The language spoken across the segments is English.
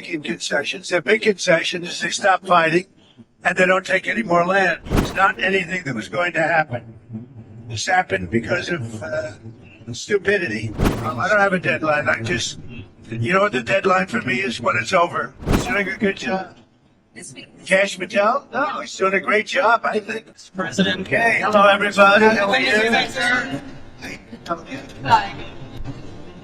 making concessions. Their big concession is they stop fighting and they don't take any more land. It's not anything that was going to happen. This happened because of stupidity. I don't have a deadline. You know what the deadline for me is? When it's over. He's doing a good job. Kash Patel? No, he's doing a great job, I think. President. Okay, hello everybody. How are you? Hi.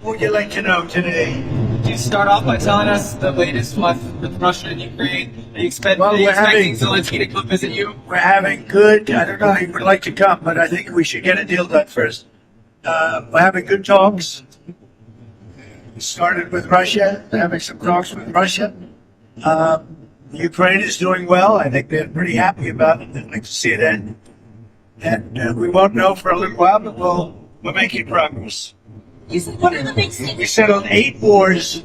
What would you like to know today? Could you start off by telling us the latest with Russia and Ukraine? Are you expecting Zelensky to come visit you? We're having good, I don't know, he would like to come, but I think we should get a deal done first. We're having good talks. We started with Russia, having some talks with Russia. Ukraine is doing well. I think they're pretty happy about it. They'd like to see it end. And we won't know for a little while, but we're making progress. What are the big things? We settled 8 wars,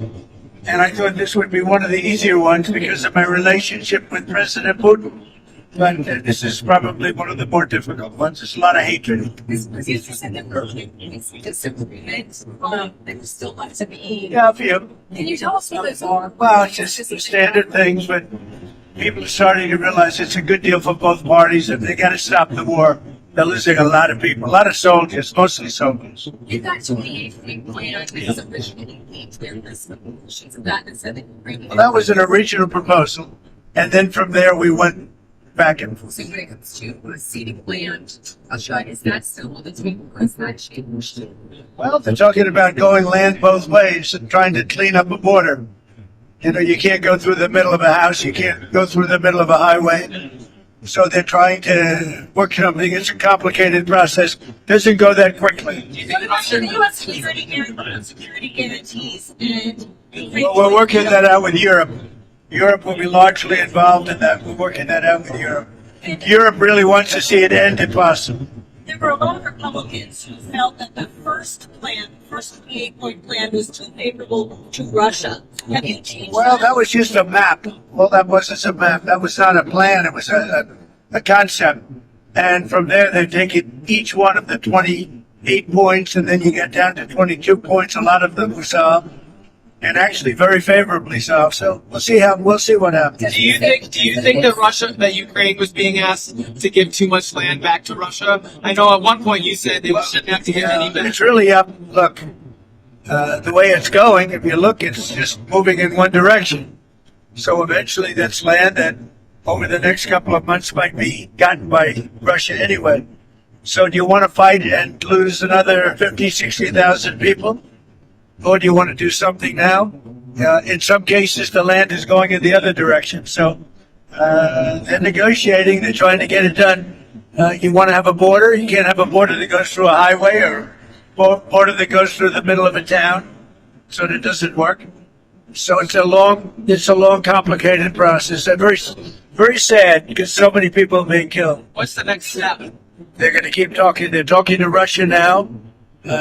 and I thought this would be one of the easier ones because of my relationship with President Putin. But this is probably one of the more difficult ones. There's a lot of hatred. This was you said that earlier. It's disagreement. There was still lots of be. Yeah, a few. Can you tell us what those are? Well, it's just the standard things, but people are starting to realize it's a good deal for both parties, and they got to stop the war. They're losing a lot of people, a lot of soldiers, mostly soldiers. You got to the 8-week plan because originally there was some portions of that and said that Well, that was an original proposal, and then from there we went back and forth. so when it comes to a seating plan, Russia, is that still on the table or has that changed? Well, they're talking about going land both ways and trying to clean up a border. You know, you can't go through the middle of a house, you can't go through the middle of a highway. So they're trying to work something. It's a complicated process. Doesn't go that quickly. Do you think U.S. security guarantees and Well, we're working that out with Europe. Europe will be largely involved in that. We're working that out with Europe. Europe really wants to see it end if possible. there were a lot of Republicans who felt that the first 28-point plan was too favorable to Russia. Have you changed Well, that was just a map. Well, that wasn't a map. That was not a plan. It was a concept. And from there, they've taken each one of the 28 points, and then you get down to 22 points. A lot of them were solved, and actually very favorably solved. So we'll see what happens. Do you think that Ukraine was being asked to give too much land back to Russia? I know at one point you said they shouldn't have to give any back. It's really up. Look, the way it's going, if you look, it's just moving in one direction. So eventually that's land that over the next couple of months might be gotten by Russia anyway. So do you want to fight and lose another 50, 60,000 people? Or do you want to do something now? In some cases, the land is going in the other direction. So they're negotiating. They're trying to get it done. You want to have a border? You can't have a border that goes through a highway or a border that goes through the middle of a town. So that doesn't work. So it's a long, complicated process. And very sad because so many people are being killed. What's the next step? They're going to keep talking. They're talking to Russia now.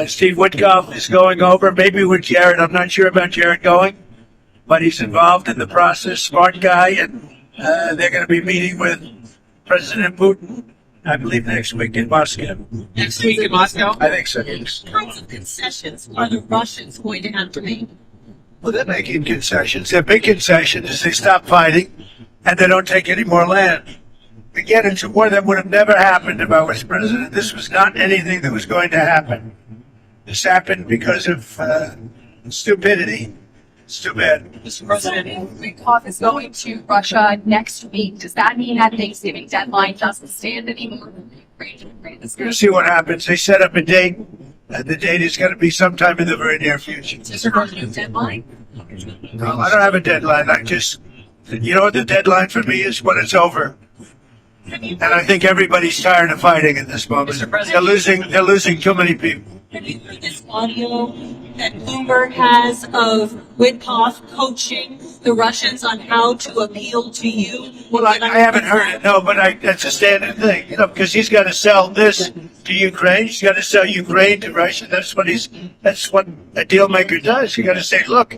Steve Witkoff is going over, maybe with Jared. I'm not sure about Jared going, but he's involved in the process, smart guy, and they're going to be meeting with President Putin, I believe, next week in Moscow. Next week in Moscow? I think so, yes. What kinds of concessions are the Russians going to have to make? Well, they're making concessions. Their big concession is they stop fighting and they don't take any more land. Again, it's a war that would have never happened if I was president. This was not anything that was going to happen. This happened because of stupidity. It's too bad. Mr. President, Witkoff is going to Russia next week. Does that mean that Thanksgiving deadline doesn't stand anymore? We'll see what happens. They set up a date. The date is going to be sometime in the very near future. Is there a new deadline? No, I don't have a deadline. You know what the deadline for me is? When it's over. And I think everybody's tired of fighting at this moment. They're losing too many people. Have you heard this audio that Bloomberg has of Witkoff coaching the Russians on how to appeal to you? Well, I haven't heard it, no, but that's a standard thing, because he's got to sell this to Ukraine. He's got to sell Ukraine to Russia. That's what a deal maker does. You got to say, look,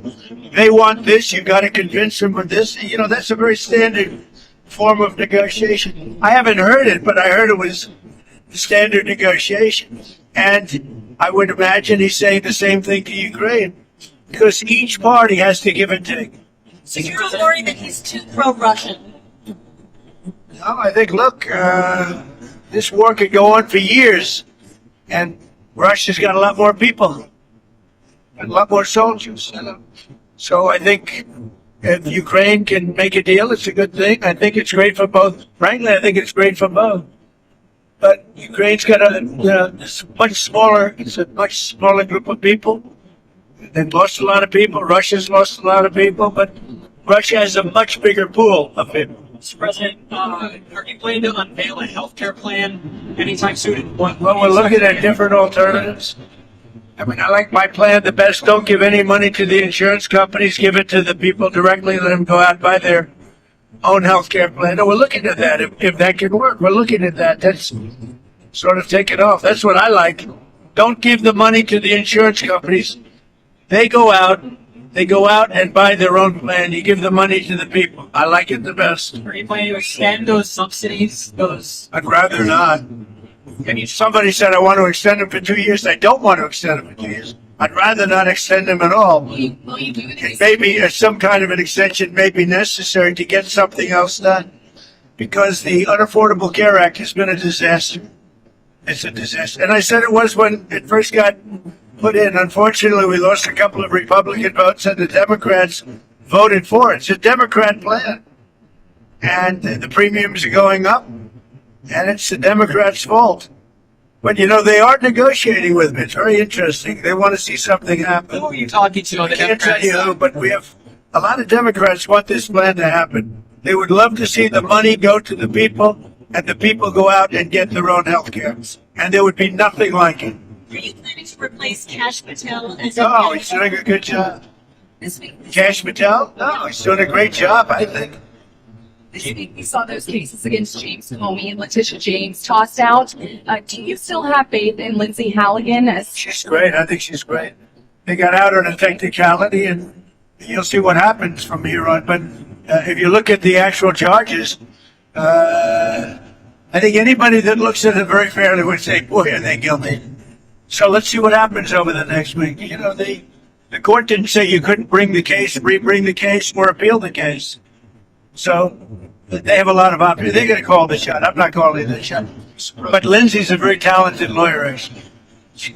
they want this. You got to convince them of this. That's a very standard form of negotiation. I haven't heard it, but I heard it was standard negotiation. And I would imagine he's saying the same thing to Ukraine, because each party has to give and take. So you're not worried that he's too pro-Russian? No, I think, look, this war could go on for years, and Russia's got a lot more people, and a lot more soldiers. So I think if Ukraine can make a deal, it's a good thing. I think it's great for both. Frankly, I think it's great for both. But Ukraine's got it's a much smaller group of people. They've lost a lot of people. Russia's lost a lot of people, but Russia has a much bigger pool of people. Mr. President, are you planning to unveil a healthcare plan anytime soon? Well, we're looking at different alternatives. I mean, I like my plan the best. Don't give any money to the insurance companies. Give it to the people directly. Let them go out and buy their own health care plan. And we're looking at that, if that can work. We're looking at that. That's sort of take it off. That's what I like. Don't give the money to the insurance companies. They go out and buy their own plan. You give the money to the people. I like it the best. Are you planning to extend those subsidies? I'd rather not. Somebody said I want to extend them for 2 years. I don't want to extend them for 2 years. I'd rather not extend them at all. Maybe some kind of an extension may be necessary to get something else done, because the Unaffordable Care Act has been a disaster. It's a disaster. And I said it was when it first got put in. Unfortunately, we lost a couple of Republican votes, and the Democrats voted for it. It's a Democrat plan. And the premiums are going up, and it's the Democrats' fault. But, they are negotiating with me. It's very interesting. They want to see something happen. Who are you talking to on the I can't tell Democrats you side? who, but we have a lot of Democrats want this plan to happen. They would love to see the money go to the people, and the people go out and get their own health care. And there would be nothing like it. Are you planning to replace Kash Patel as No, he's doing a good job. this week? Cash Patel? No, he's doing a great job, I think. This week we saw those cases against James Comey and Letitia James tossed out. Do you still have faith in Lindsay Halligan as She's great. I think she's great. They got out on a technicality, and you'll see what happens from here on. But if you look at the actual charges, I think anybody that looks at it very fairly would say, boy, are they guilty. So let's see what happens over the next week. The court didn't say you couldn't bring the case, re-bring the case, or appeal the case. So they have a lot of options. They're going to call the shot. I'm not calling the shot. But Lindsay's a very talented lawyer, actually.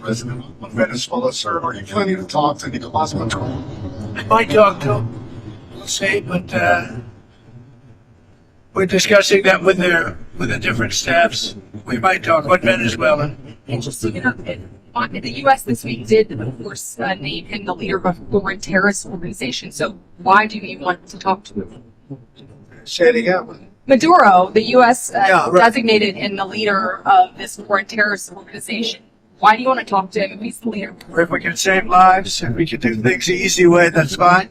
President of Venezuela, sir, are you planning to talk to Nicolas Maduro? I might talk to him. We'll see, but we're discussing that with the different staffs. We might talk about Venezuela. interesting enough? The U.S. this week did, of course, name him the leader of a foreign terrorist organization. So why do you want to talk to him? Say it again. Maduro, the U.S. Yeah, right. designated him the leader of this foreign terrorist organization. Why do you want to talk to him if he's the leader? If we can save lives, if we can do things the easy way, that's fine.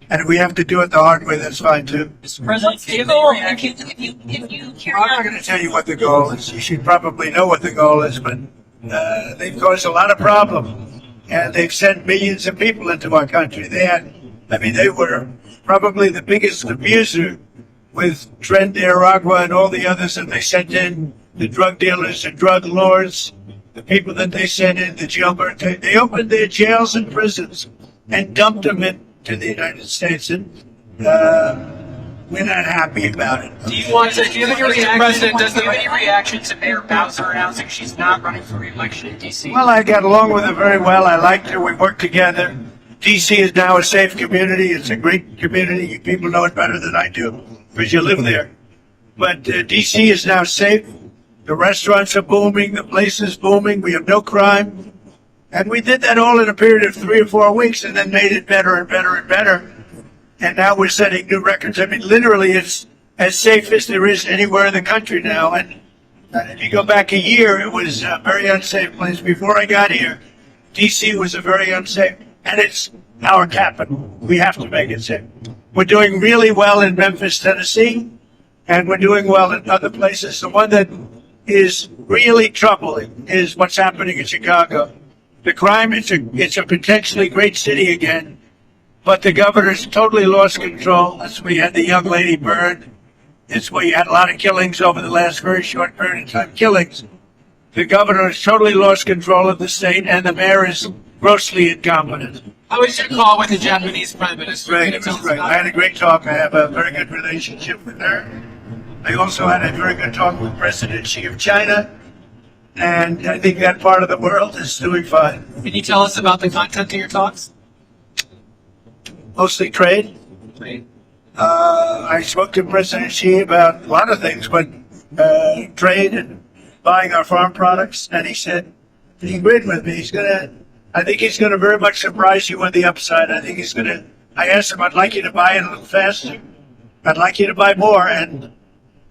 And if we have to do it the hard way, that's fine too. Mr. President, What's the give goal? a reaction. If you carry I'm not on, going to tell you what the goal is. You should probably know what the goal is, but they've caused a lot of problems. And they've sent millions of people into our country. They were probably the biggest abuser with Tren de Aragua and all the others that they sent in, the drug dealers and drug lords, the people that they sent in, the jailbird. They opened their jails and prisons and dumped them into the United States, and we're not happy about it. Do you want to give your President, does the any reaction to Mayor Bowser announcing she's not running for re-election in D.C.? Well, I got along with her very well. I liked her. We worked together. D.C. is now a safe community. It's a great community. You people know it better than I do because you live there. But D.C. is now safe. The restaurants are booming. The place is booming. We have no crime. And we did that all in a period of 3 or 4 weeks and then made it better and better and better. And now we're setting new records. I mean, literally, it's as safe as there is anywhere in the country now. And if you go back a year, it was a very unsafe place. Before I got here, D.C. was a very unsafe, and it's our capital. We have to make it safe. We're doing really well in Memphis, Tennessee, and we're doing well in other places. The one that is really troubling is what's happening in Chicago. The crime, it's a potentially great city again, but the governor's totally lost control. That's where you had the young lady burned. It's where you had a lot of killings over the last very short period of time. Killings. The governor has totally lost control of the state, and the mayor is grossly incompetent. How was your call with the Japanese Prime Minister? Great, Can you it tell was us great. about I had a great talk. I have a very good relationship with her. I also had a very good talk with President Xi of China, and I think that part of the world is doing fine. it? Can you tell us about the content of your talks? Mostly trade. Great. I spoke to President Xi about a lot of things, but trade and buying our farm products, and he said he agreed with me. I think he's gonna very much surprise you on the upside. I think he's gonna. I asked him, I'd like you to buy it a little faster. I'd like you to buy more, and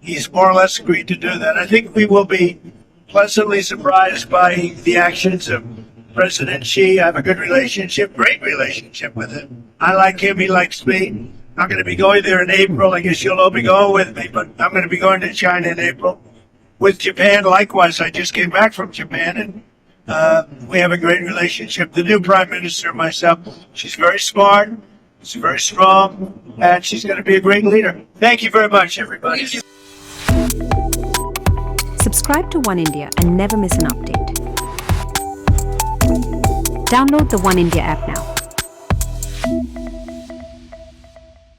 he's more or less agreed to do that. I think we will be pleasantly surprised by the actions of President Xi. I have a good relationship, great relationship with him. I like him, he likes me. I'm going to be going there in April. I guess you'll all be going with me, but I'm going to be going to China in April. With Japan, likewise, I just came back from Japan, and we have a great relationship. The new Prime Minister, myself, she's very smart, she's very strong, and she's going to be a great leader. Thank you very much, everybody. Subscribe to One India and never miss an update. Download the One India app now.